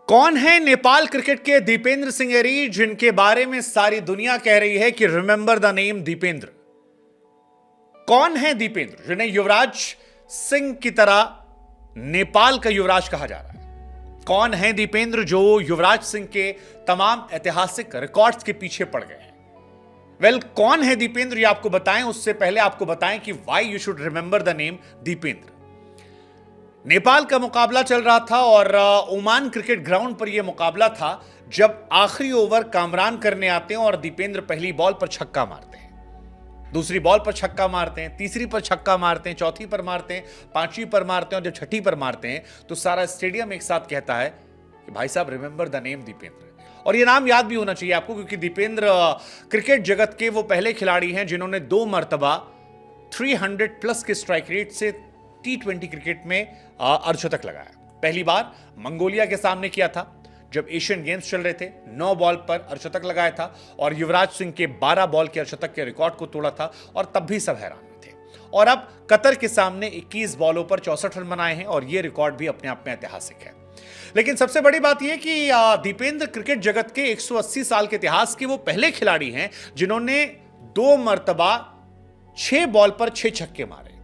कौन है नेपाल क्रिकेट के दीपेंद्र सिंह एरी, जिनके बारे में सारी दुनिया कह रही है कि रिमेंबर द नेम दीपेंद्र। कौन है दीपेंद्र, जिन्हें युवराज सिंह की तरह नेपाल का युवराज कहा जा रहा है? कौन है दीपेंद्र जो युवराज सिंह के तमाम ऐतिहासिक रिकॉर्ड्स के पीछे पड़ गए हैं? वेल, कौन है दीपेंद्र, ये आपको बताएं उससे पहले आपको बताएं कि why you should remember the name Dipendra. Nepal का मुकाबला चल रहा था और ओमान क्रिकेट ग्राउंड पर यह मुकाबला था जब आखिरी ओवर कामरान करने आते हैं और दीपेंद्र पहली बॉल पर छक्का मारते हैं, दूसरी बॉल पर छक्का मारते हैं, तीसरी पर छक्का मारते हैं, चौथी पर मारते हैं, पांचवी पर मारते हैं और जब छठी पर मारते हैं तो सारा स्टेडियम एक साथ कहता है कि भाई साहब रिमेंबर द नेम दीपेंद्र। और यह नाम याद भी होना चाहिए आपको, क्योंकि दीपेंद्र क्रिकेट जगत के वो पहले खिलाड़ी हैं जिन्होंने 2 मरतबा 300 प्लस के स्ट्राइक रेट से T20 क्रिकेट में अर्धशतक लगाया। पहली बार मंगोलिया के सामने किया था जब एशियन गेम्स चल रहे थे, 9 बॉल पर अर्धशतक लगाया था और युवराज सिंह के 12 बॉल के अर्धशतक के रिकॉर्ड को तोड़ा था और तब भी सब हैरान थे। और अब कतर के सामने 21 बॉलों पर 64 रन बनाए हैं और यह रिकॉर्ड भी अपने आप में ऐतिहासिक है। लेकिन सबसे बड़ी बात यह कि दीपेंद्र क्रिकेट जगत के 180 साल के इतिहास के वो पहले खिलाड़ी हैं जिन्होंने 2 मरतबा 6 बॉल पर 6 छक्के मारे।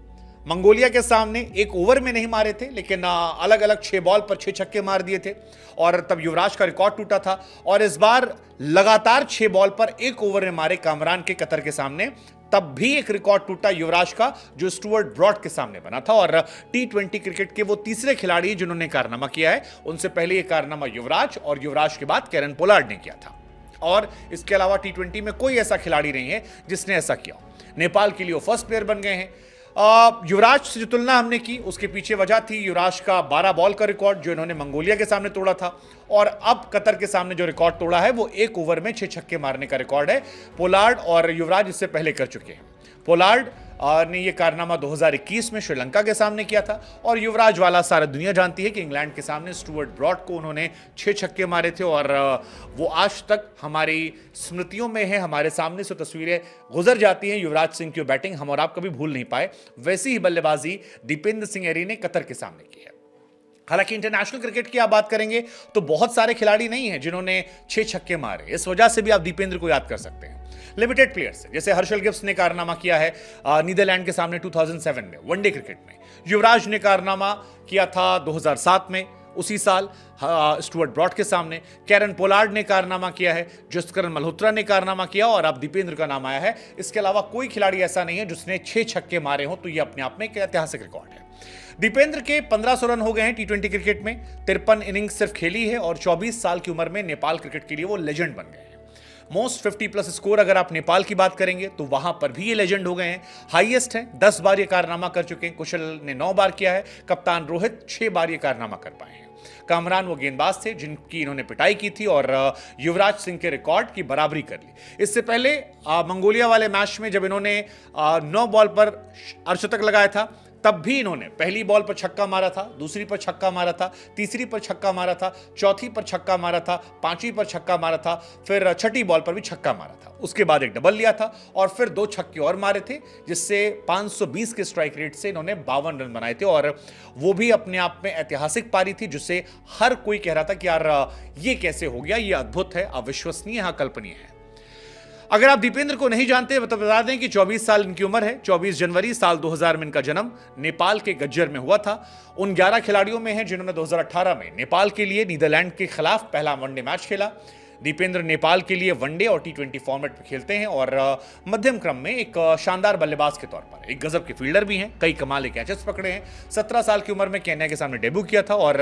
मंगोलिया के सामने 1 ओवर में नहीं मारे थे, लेकिन अलग अलग 6 बॉल पर 6 छक्के मार दिए थे और तब युवराज का रिकॉर्ड टूटा था। और इस बार लगातार 6 बॉल पर 1 ओवर में मारे कामरान के कतर के सामने, तब भी एक रिकॉर्ड टूटा युवराज का जो स्टुअर्ट ब्रॉड के सामने बना था। और T20 क्रिकेट के वो तीसरे खिलाड़ी जिन्होंने कारनामा किया है। उनसे पहले यह कारनामा युवराज और युवराज के बाद कैरन पोलार्ड ने किया था और इसके अलावा T20 में कोई ऐसा खिलाड़ी नहीं है जिसने ऐसा किया। नेपाल के लिए वो फर्स्ट प्लेयर बन गए हैं। युवराज से जो तुलना हमने की उसके पीछे वजह थी युवराज का 12 बॉल का रिकॉर्ड जो इन्होंने मंगोलिया के सामने तोड़ा था और अब कतर के सामने जो रिकॉर्ड तोड़ा है वो 1 ओवर में 6 छक्के मारने का रिकॉर्ड है। पोलार्ड और युवराज इससे पहले कर चुके हैं। पोलार्ड ने यह कारनामा 2021 में श्रीलंका के सामने किया था और युवराज वाला सारा दुनिया जानती है कि इंग्लैंड के सामने स्टुअर्ट ब्रॉड को उन्होंने 6 छक्के मारे थे और वो आज तक हमारी स्मृतियों में है, हमारे सामने से तस्वीरें गुजर जाती हैं। युवराज सिंह की बैटिंग हम और आप कभी भूल नहीं पाए। वैसी ही बल्लेबाजी दीपेंद्र सिंह एरी ने कतर के सामने की है। हालांकि इंटरनेशनल क्रिकेट की आप बात करेंगे तो बहुत सारे खिलाड़ी नहीं हैं जिन्होंने 6 छक्के मारे। इस वजह से भी आप दीपेंद्र को याद कर सकते हैं। लिमिटेड प्लेयर्स से जैसे हर्षल गिब्स ने कारनामा किया है नीदरलैंड के सामने 2007 में वनडे क्रिकेट में। युवराज ने कारनामा किया था 2007 में, उसी साल स्टुअर्ट ब्रॉड के सामने। कैरन पोलार्ड ने कारनामा किया है, जसकरण मल्होत्रा ने कारनामा किया और अब दीपेंद्र का नाम आया है। इसके अलावा कोई खिलाड़ी ऐसा नहीं है जिसने 6 छक्के मारे हो, तो यह अपने आप में एक ऐतिहासिक रिकॉर्ड है। दीपेंद्र के 1500 रन हो गए हैं T20 क्रिकेट में। 53 इनिंग्स सिर्फ खेली है और 24 साल की उम्र में नेपाल क्रिकेट के लिए वो लेजेंड बन गए हैं। मोस्ट 50 प्लस स्कोर अगर आप नेपाल की बात करेंगे तो वहां पर भी ये लेजेंड हो गए हैं। हाईएस्ट है, 10 बार ये कारनामा कर चुके हैं। कुशल ने 9 बार किया है। कप्तान रोहित 6 बार ये कारनामा कर पाए हैं। कामरान वो गेंदबाज थे जिनकी इन्होंने पिटाई की थी और युवराज सिंह के रिकॉर्ड की बराबरी कर ली। इससे पहले मंगोलिया वाले मैच में जब इन्होंने 9 बॉल पर अर्धशतक लगाया था तब भी इन्होंने पहली बॉल पर छक्का मारा था, दूसरी पर छक्का मारा था, तीसरी पर छक्का मारा था, चौथी पर छक्का मारा था, पांचवी पर छक्का मारा था, फिर छठी बॉल पर भी छक्का मारा था। उसके बाद एक डबल लिया था और फिर 2 छक्के और मारे थे जिससे 520 के स्ट्राइक रेट से इन्होंने 52 रन बनाए थे और वो भी अपने आप में ऐतिहासिक पारी थी जिससे हर कोई कह रहा था कि यार ये कैसे हो गया, ये अद्भुत है, अविश्वसनीय है, अकल्पनीय है। अगर आप दीपेंद्र को नहीं जानते तो बता दें कि 24 साल इनकी उम्र है। 24 जनवरी साल 2000 में इनका जन्म नेपाल के गज्जर में हुआ था। उन 11 खिलाड़ियों में हैं जिन्होंने 2018 में नेपाल के लिए नीदरलैंड के खिलाफ पहला वनडे मैच खेला। दीपेंद्र नेपाल के लिए वनडे और T20 फॉर्मेट में खेलते हैं और मध्यम क्रम में एक शानदार बल्लेबाज के तौर पर एक गजब के फील्डर भी हैं। कई कमाल के कैचेस पकड़े हैं। 17 साल की उम्र में केन्या के सामने डेब्यू किया था और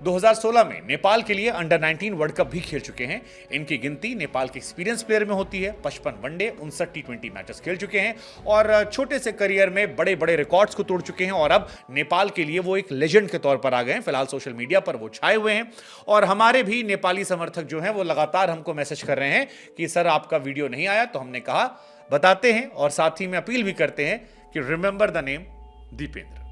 2016 में नेपाल के लिए अंडर 19 वर्ल्ड कप भी खेल चुके हैं। इनकी गिनती नेपाल के एक्सपीरियंस प्लेयर में होती है। 55 वनडे, 59 T20 मैचेस खेल चुके हैं और छोटे से करियर में बड़े बड़े रिकॉर्ड्स को तोड़ चुके हैं और अब नेपाल के लिए वो एक लेजेंड के तौर पर आ गए हैं। फिलहाल सोशल मीडिया पर वो छाए हुए हैं और हमारे भी नेपाली समर्थक जो हैं वो लगातार हमको मैसेज कर रहे हैं कि सर आपका वीडियो नहीं आया, तो हमने कहा बताते हैं और साथ ही में अपील भी करते हैं कि रिमेंबर द नेम दीपेंद्र।